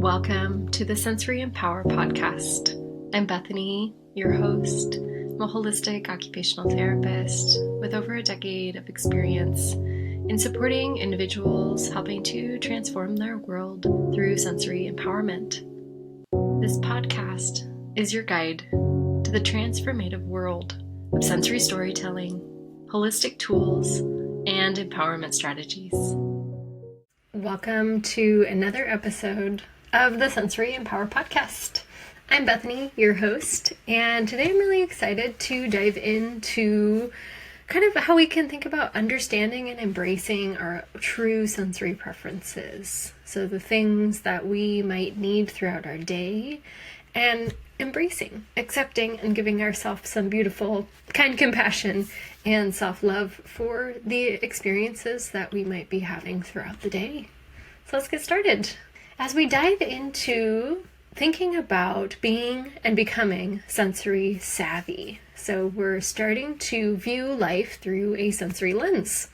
Welcome to the Sensory Empower podcast. I'm Bethany, your host. I'm a holistic occupational therapist with over a decade of experience in supporting individuals helping to transform their world through sensory empowerment. This podcast is your guide to the transformative world of sensory storytelling, holistic tools, and empowerment strategies. Welcome to another episode of the Sensory Empower podcast. I'm Bethany, your host, and today I'm really excited to dive into kind of how we can think about understanding and embracing our true sensory preferences. So the things that we might need throughout our day, and embracing, accepting, and giving ourselves some beautiful, kind compassion and self-love for the experiences that we might be having throughout the day. So let's get started. As we dive into thinking about being and becoming sensory savvy, so we're starting to view life through a sensory lens.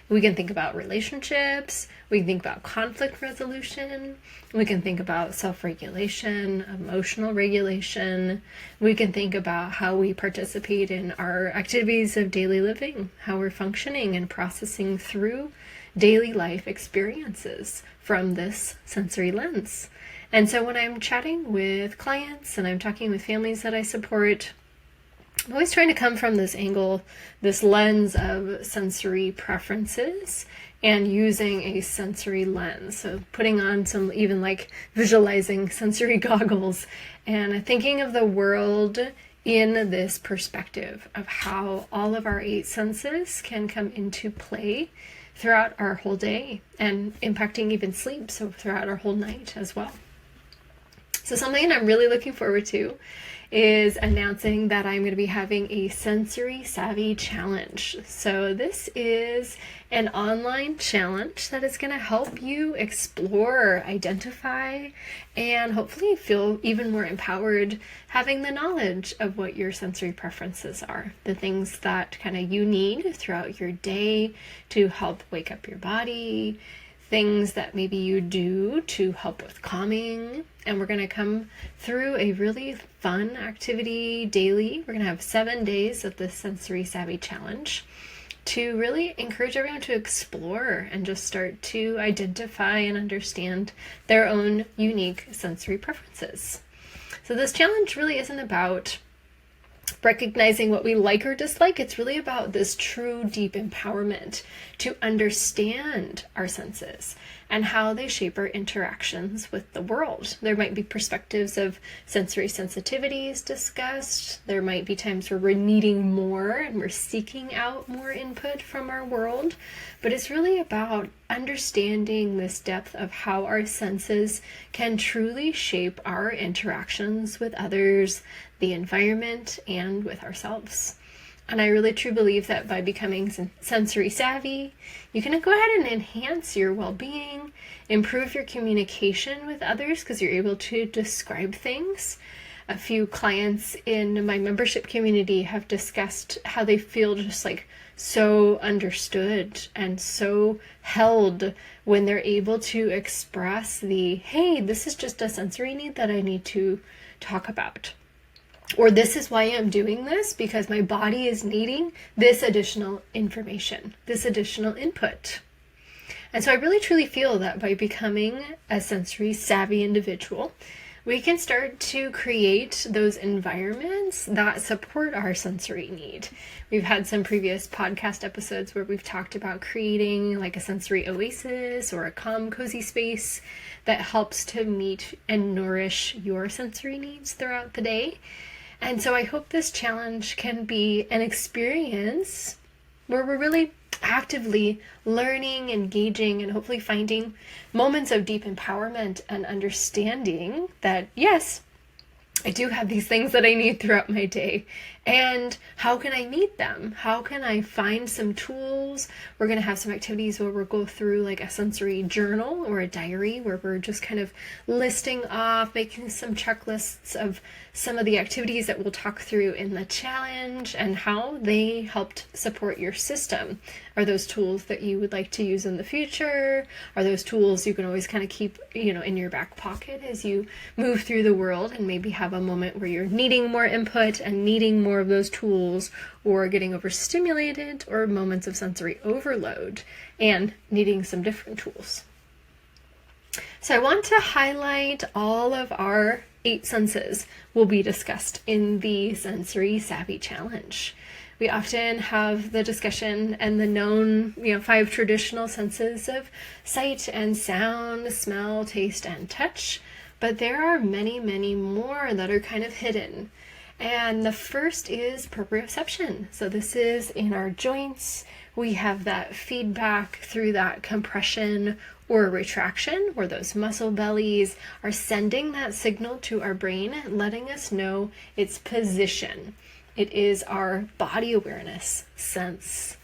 We can think about relationships, we can think about conflict resolution, we can think about self-regulation, emotional regulation, we can think about how we participate in our activities of daily living, how we're functioning and processing through daily life experiences from this sensory lens. And so when I'm chatting with clients and I'm talking with families that I support, I'm always trying to come from this angle, this lens of sensory preferences and using a sensory lens. So putting on some even like visualizing sensory goggles and thinking of the world in this perspective of how all of our 8 senses can come into play throughout our whole day and impacting even sleep, so throughout our whole night as well. So something I'm really looking forward to is announcing that I'm going to be having a sensory savvy challenge. So this is an online challenge that is going to help you explore, identify, and hopefully feel even more empowered having the knowledge of what your sensory preferences are, the things that kind of you need throughout your day to help wake up your body, things that maybe you do to help with calming. And we're going to come through a really fun activity daily. We're going to have 7 days of the Sensory Savvy Challenge to really encourage everyone to explore and just start to identify and understand their own unique sensory preferences. So this challenge really isn't about recognizing what we like or dislike. It's really about this true deep empowerment to understand our senses and how they shape our interactions with the world. There might be perspectives of sensory sensitivities discussed. There might be times where we're needing more and we're seeking out more input from our world. But it's really about understanding this depth of how our senses can truly shape our interactions with others, the environment, and with ourselves. And I really truly believe that by becoming sensory savvy, you can go ahead and enhance your well-being, improve your communication with others because you're able to describe things. A few clients in my membership community have discussed how they feel just like so understood and so held when they're able to express hey, this is just a sensory need that I need to talk about. Or this is why I'm doing this, because my body is needing this additional information, this additional input. And so I really truly feel that by becoming a sensory savvy individual, we can start to create those environments that support our sensory need. We've had some previous podcast episodes where we've talked about creating like a sensory oasis or a calm, cozy space that helps to meet and nourish your sensory needs throughout the day. And so I hope this challenge can be an experience where we're really actively learning, engaging, and hopefully finding moments of deep empowerment and understanding that, yes, I do have these things that I need throughout my day. And how can I meet them? How can I find some tools? We're going to have some activities where we'll go through like a sensory journal or a diary where we're just kind of listing off, making some checklists of some of the activities that we'll talk through in the challenge and how they helped support your system. Are those tools that you would like to use in the future? Are those tools you can always kind of keep, in your back pocket as you move through the world and maybe have a moment where you're needing more input and needing more of those tools, or getting overstimulated, or moments of sensory overload and needing some different tools? So I want to highlight all of our 8 senses will be discussed in the Sensory Savvy Challenge. We often have the discussion and the known, 5 traditional senses of sight and sound, smell, taste, and touch, but there are many, many more that are kind of hidden. And the first is proprioception. So this is in our joints. We have that feedback through that compression or retraction, where those muscle bellies are sending that signal to our brain, letting us know its position. It is our body awareness sense.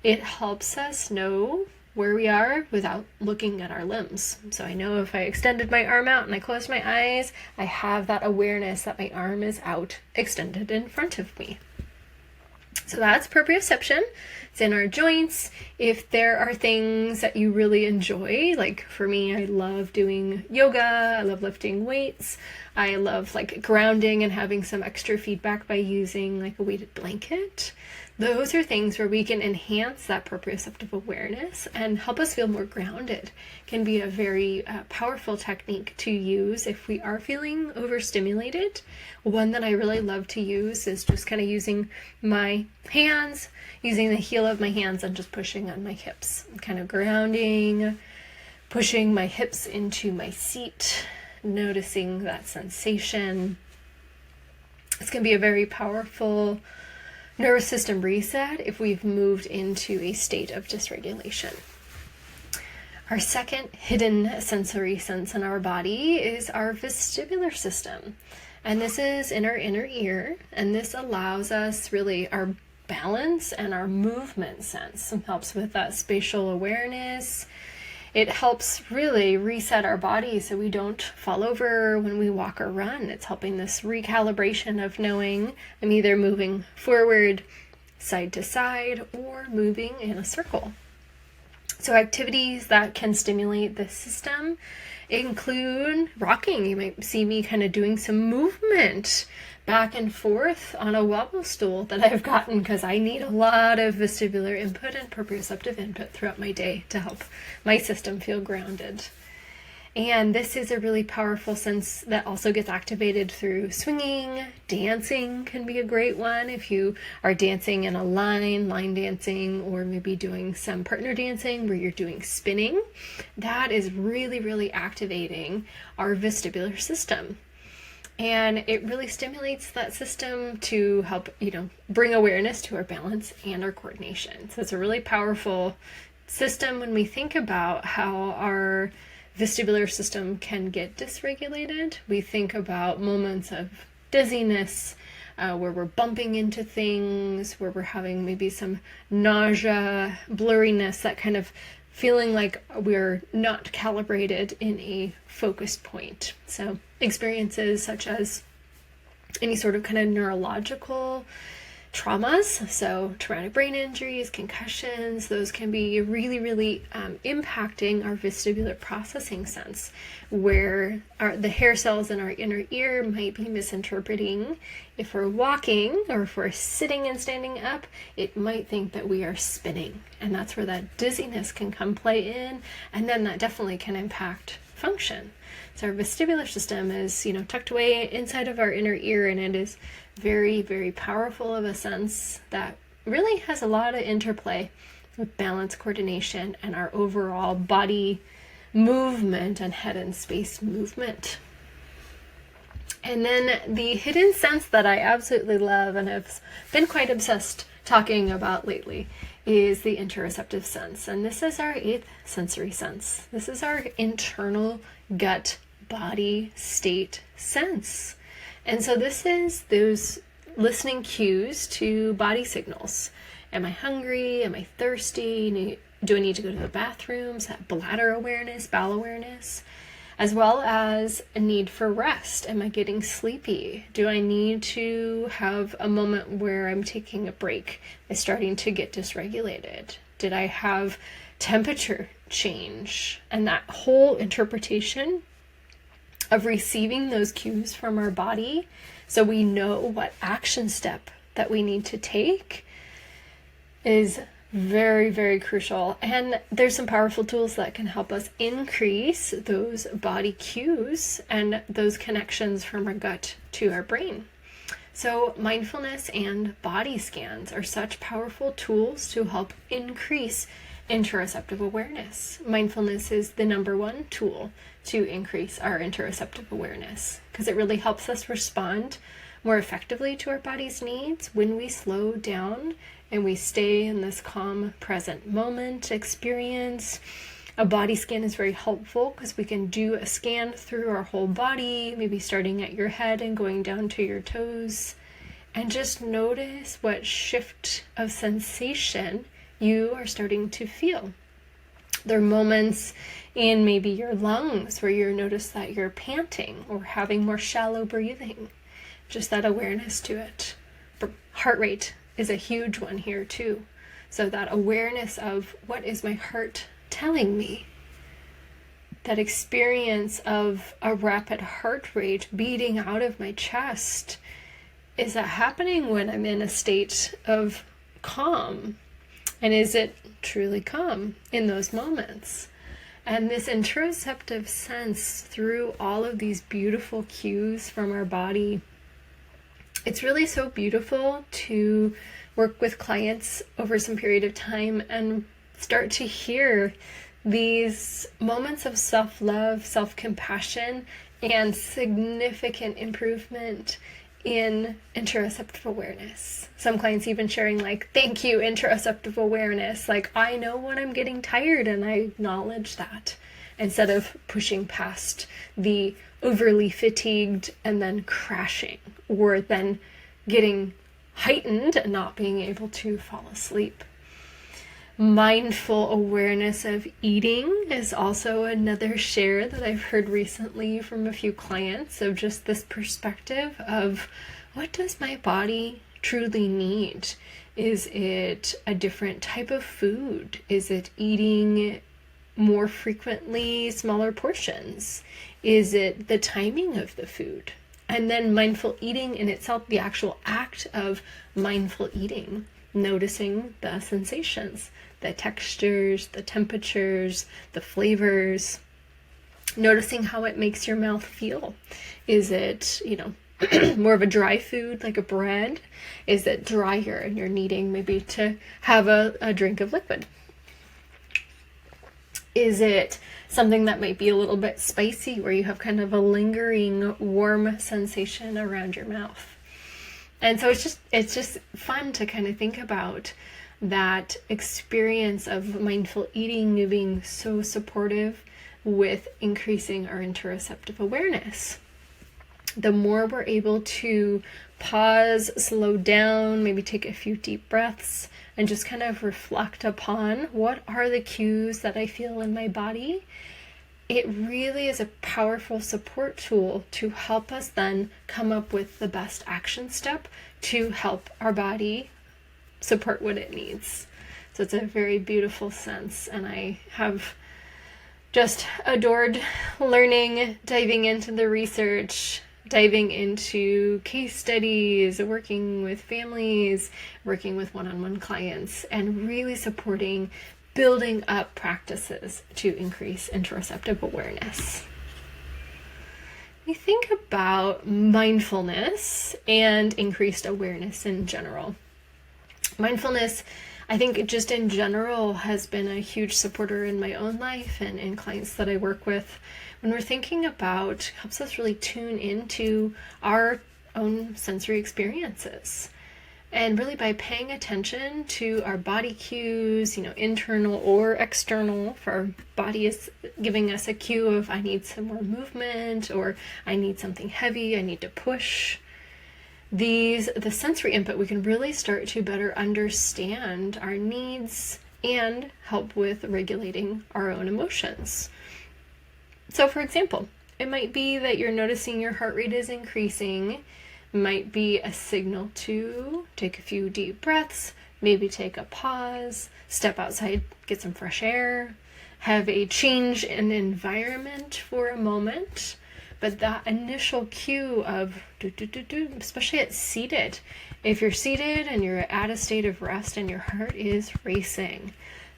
It helps us know where we are without looking at our limbs. So I know if I extended my arm out and I closed my eyes, I have that awareness that my arm is out, extended in front of me. So that's proprioception. It's in our joints. If there are things that you really enjoy, like for me, I love doing yoga, I love lifting weights, I love like grounding and having some extra feedback by using like a weighted blanket. Those are things where we can enhance that proprioceptive awareness and help us feel more grounded. Can be a very powerful technique to use if we are feeling overstimulated. One that I really love to use is just kind of using my hands, using the heel of my hands and just pushing on my hips, kind of grounding, pushing my hips into my seat, noticing that sensation. This can be a very powerful nervous system reset if we've moved into a state of dysregulation. Our second hidden sensory sense in our body is our vestibular system. And this is in our inner ear, and this allows us really our balance and our movement sense. It helps with that spatial awareness. It helps really reset our body so we don't fall over when we walk or run. It's helping this recalibration of knowing I'm either moving forward, side to side, or moving in a circle. So activities that can stimulate this system include rocking. You might see me kind of doing some movement back and forth on a wobble stool that I've gotten because I need a lot of vestibular input and proprioceptive input throughout my day to help my system feel grounded. And this is a really powerful sense that also gets activated through swinging. Dancing can be a great one if you are dancing in a line dancing, or maybe doing some partner dancing where you're doing spinning. That is really, really activating our vestibular system. And it really stimulates that system to help, bring awareness to our balance and our coordination. So it's a really powerful system when we think about how our vestibular system can get dysregulated. We think about moments of dizziness, where we're bumping into things, where we're having maybe some nausea, blurriness, that kind of feeling like we're not calibrated in a focused point. So experiences such as any sort of kind of neurological traumas, so traumatic brain injuries, concussions, those can be really, really impacting our vestibular processing sense, where the hair cells in our inner ear might be misinterpreting. If we're walking or if we're sitting and standing up, it might think that we are spinning, and that's where that dizziness can come play in, and then that definitely can impact function. So our vestibular system is, tucked away inside of our inner ear, and it is very, very powerful of a sense that really has a lot of interplay with balance, coordination, and our overall body movement and head and space movement. And then the hidden sense that I absolutely love and have been quite obsessed talking about lately is the interoceptive sense. And this is our 8th sensory sense. This is our internal gut body state sense. And so this is those listening cues to body signals. Am I hungry? Am I thirsty? Do I need to go to the bathroom? Is that bladder awareness, bowel awareness? As well as a need for rest. Am I getting sleepy? Do I need to have a moment where I'm taking a break? Am I starting to get dysregulated? Did I have temperature change? And that whole interpretation of receiving those cues from our body so we know what action step that we need to take is very, very crucial. And there's some powerful tools that can help us increase those body cues and those connections from our gut to our brain. So mindfulness and body scans are such powerful tools to help increase interoceptive awareness. Mindfulness is the number one tool to increase our interoceptive awareness because it really helps us respond more effectively to our body's needs when we slow down and we stay in this calm, present moment experience. A body scan is very helpful because we can do a scan through our whole body, maybe starting at your head and going down to your toes, and just notice what shift of sensation you are starting to feel. There are moments in maybe your lungs where you notice that you're panting or having more shallow breathing. Just that awareness to it. Heart rate is a huge one here too. So that awareness of what is my heart telling me? That experience of a rapid heart rate beating out of my chest. Is that happening when I'm in a state of calm? And is it truly calm in those moments? And this interoceptive sense through all of these beautiful cues from our body, it's really so beautiful to work with clients over some period of time and start to hear these moments of self-love, self-compassion, and significant improvement in interoceptive awareness. Some clients even sharing like, thank you, interoceptive awareness. Like, I know when I'm getting tired and I acknowledge that instead of pushing past the overly fatigued and then crashing or then getting heightened and not being able to fall asleep. Mindful awareness of eating is also another share that I've heard recently from a few clients of just this perspective of what does my body truly need? Is it a different type of food? Is it eating more frequently, smaller portions? Is it the timing of the food? And then mindful eating in itself, the actual act of mindful eating, noticing the sensations, the textures, the temperatures, the flavors, noticing how it makes your mouth feel. Is it, more of a dry food like a bread? Is it drier and you're needing maybe to have a drink of liquid? Is it something that might be a little bit spicy where you have kind of a lingering warm sensation around your mouth? And so it's just fun to kind of think about that experience of mindful eating being so supportive with increasing our interoceptive awareness. The more we're able to pause, slow down, maybe take a few deep breaths, and just kind of reflect upon what are the cues that I feel in my body, it really is a powerful support tool to help us then come up with the best action step to help our body support what it needs. So it's a very beautiful sense, and I have just adored learning, diving into the research, diving into case studies, working with families, working with one-on-one clients, and really supporting building up practices to increase interoceptive awareness. We think about mindfulness and increased awareness in general. Mindfulness, I think just in general, has been a huge supporter in my own life and in clients that I work with. When we're thinking about, helps us really tune into our own sensory experiences. And really by paying attention to our body cues, internal or external, if our body is giving us a cue of I need some more movement or I need something heavy, I need to push, the sensory input, we can really start to better understand our needs and help with regulating our own emotions. So for example, it might be that you're noticing your heart rate is increasing. It might be a signal to take a few deep breaths, maybe take a pause, step outside, get some fresh air, have a change in environment for a moment. But that initial cue of especially at seated, if you're seated and you're at a state of rest and your heart is racing,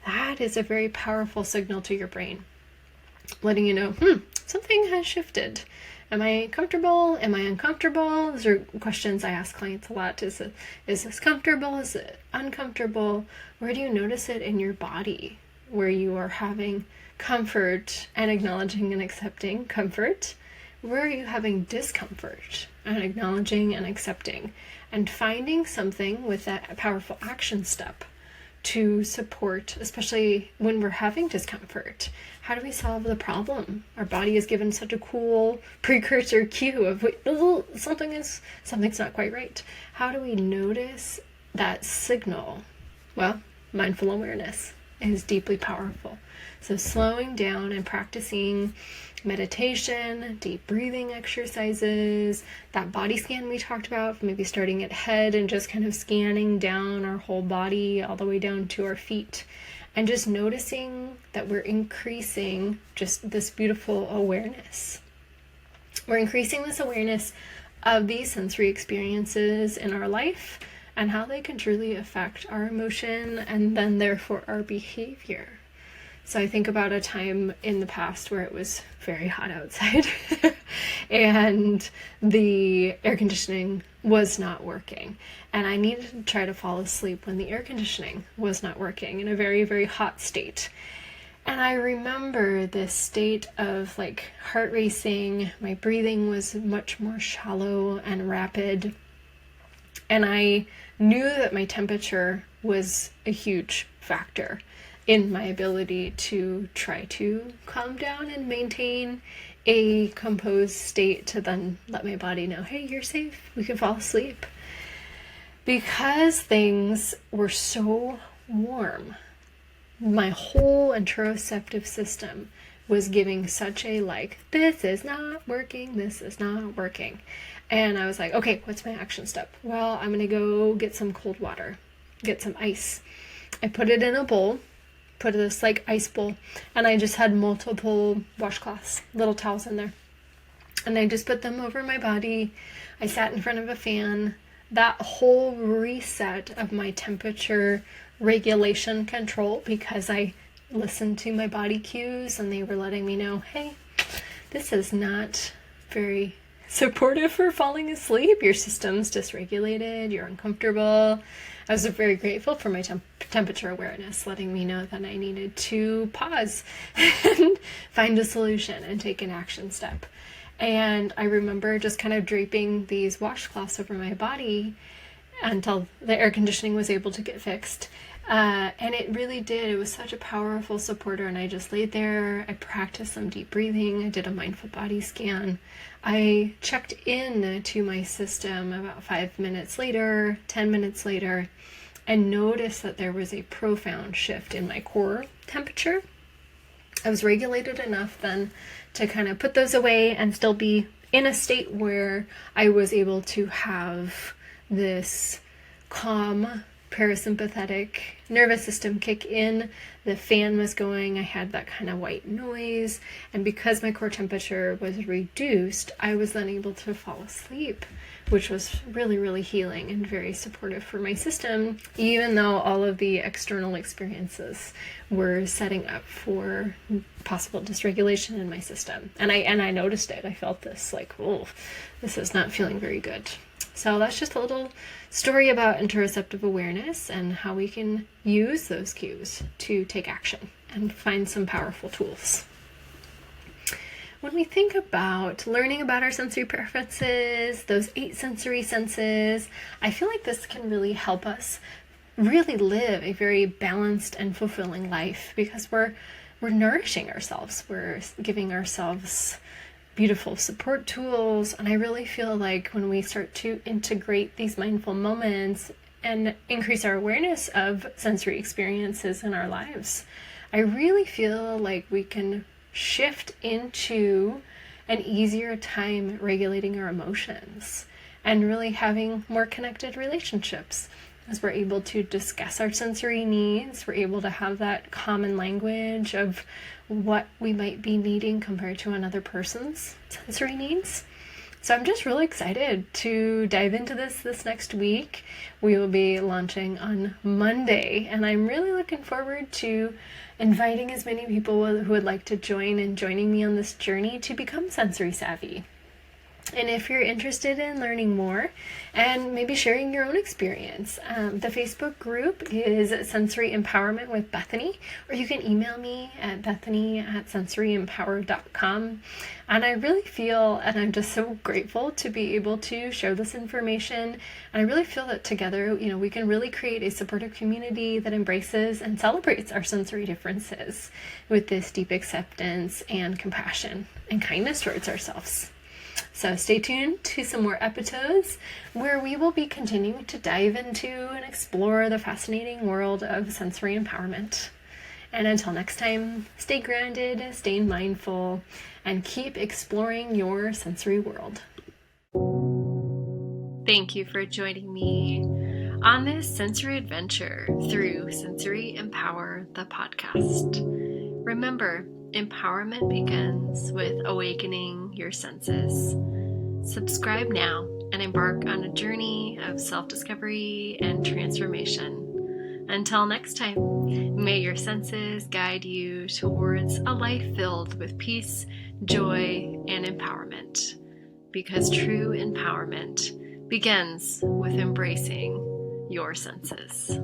that is a very powerful signal to your brain, letting you know, something has shifted. Am I comfortable? Am I uncomfortable? Those are questions I ask clients a lot. Is this comfortable? Is it uncomfortable? Where do you notice it in your body where you are having comfort and acknowledging and accepting comfort? Where are you having discomfort and acknowledging and accepting, and finding something with that powerful action step to support, especially when we're having discomfort. How do we solve the problem? Our body is given such a cool precursor cue of something's not quite right. How do we notice that signal? Well, mindful awareness is deeply powerful. So slowing down and practicing meditation, deep breathing exercises, that body scan we talked about, maybe starting at head and just kind of scanning down our whole body all the way down to our feet, and just noticing that we're increasing just this beautiful awareness. We're increasing this awareness of these sensory experiences in our life and how they can truly affect our emotion and then therefore our behavior. So I think about a time in the past where it was very hot outside and the air conditioning was not working. And I needed to try to fall asleep when the air conditioning was not working in a very, very hot state. And I remember this state of like heart racing. My breathing was much more shallow and rapid. And I knew that my temperature was a huge factor in my ability to try to calm down and maintain a composed state to then let my body know, hey, you're safe, we can fall asleep. Because things were so warm, my whole interoceptive system was giving such a this is not working, this is not working. And I was like, okay, what's my action step? Well, I'm gonna go get some cold water, get some ice. I put it in a bowl, put this ice bowl, and I just had multiple washcloths, little towels in there. And I just put them over my body. I sat in front of a fan. That whole reset of my temperature regulation control, because I listened to my body cues and they were letting me know, hey, this is not very supportive for falling asleep. Your system's dysregulated, you're uncomfortable. I was very grateful for my temperature awareness, letting me know that I needed to pause and find a solution and take an action step. And I remember just kind of draping these washcloths over my body until the air conditioning was able to get fixed. And it really did. It was such a powerful supporter. And I just laid there. I practiced some deep breathing. I did a mindful body scan. I checked in to my system about 5 minutes later, 10 minutes later, and noticed that there was a profound shift in my core temperature. I was regulated enough then to kind of put those away and still be in a state where I was able to have this calm parasympathetic nervous system kick in. The fan was going. I had that kind of white noise. And because my core temperature was reduced, I was then able to fall asleep, which was really, really healing and very supportive for my system, even though all of the external experiences were setting up for possible dysregulation in my system. And I noticed it. I felt this oh, this is not feeling very good. So that's just a little story about interoceptive awareness and how we can use those cues to take action and find some powerful tools. When we think about learning about our sensory preferences, those 8 sensory senses, I feel like this can really help us really live a very balanced and fulfilling life, because we're nourishing ourselves. We're giving ourselves beautiful support tools. And I really feel like when we start to integrate these mindful moments and increase our awareness of sensory experiences in our lives, I really feel like we can shift into an easier time regulating our emotions and really having more connected relationships. As we're able to discuss our sensory needs, we're able to have that common language of what we might be needing compared to another person's sensory needs. So I'm just really excited to dive into this next week. We will be launching on Monday, and I'm really looking forward to inviting as many people who would like to joining me on this journey to become sensory savvy. And if you're interested in learning more and maybe sharing your own experience, the Facebook group is Sensory Empowerment with Bethany, or you can email me at bethany@sensoryempower.com. And I really feel, and I'm just so grateful to be able to share this information. And I really feel that together, we can really create a supportive community that embraces and celebrates our sensory differences with this deep acceptance and compassion and kindness towards ourselves. So stay tuned to some more episodes where we will be continuing to dive into and explore the fascinating world of sensory empowerment. And until next time, stay grounded, stay mindful, and keep exploring your sensory world. Thank you for joining me on this sensory adventure through Sensory Empower, the podcast. Remember, empowerment begins with awakening your senses. Subscribe now and embark on a journey of self-discovery and transformation. Until next time, may your senses guide you towards a life filled with peace, joy, and empowerment. Because true empowerment begins with embracing your senses.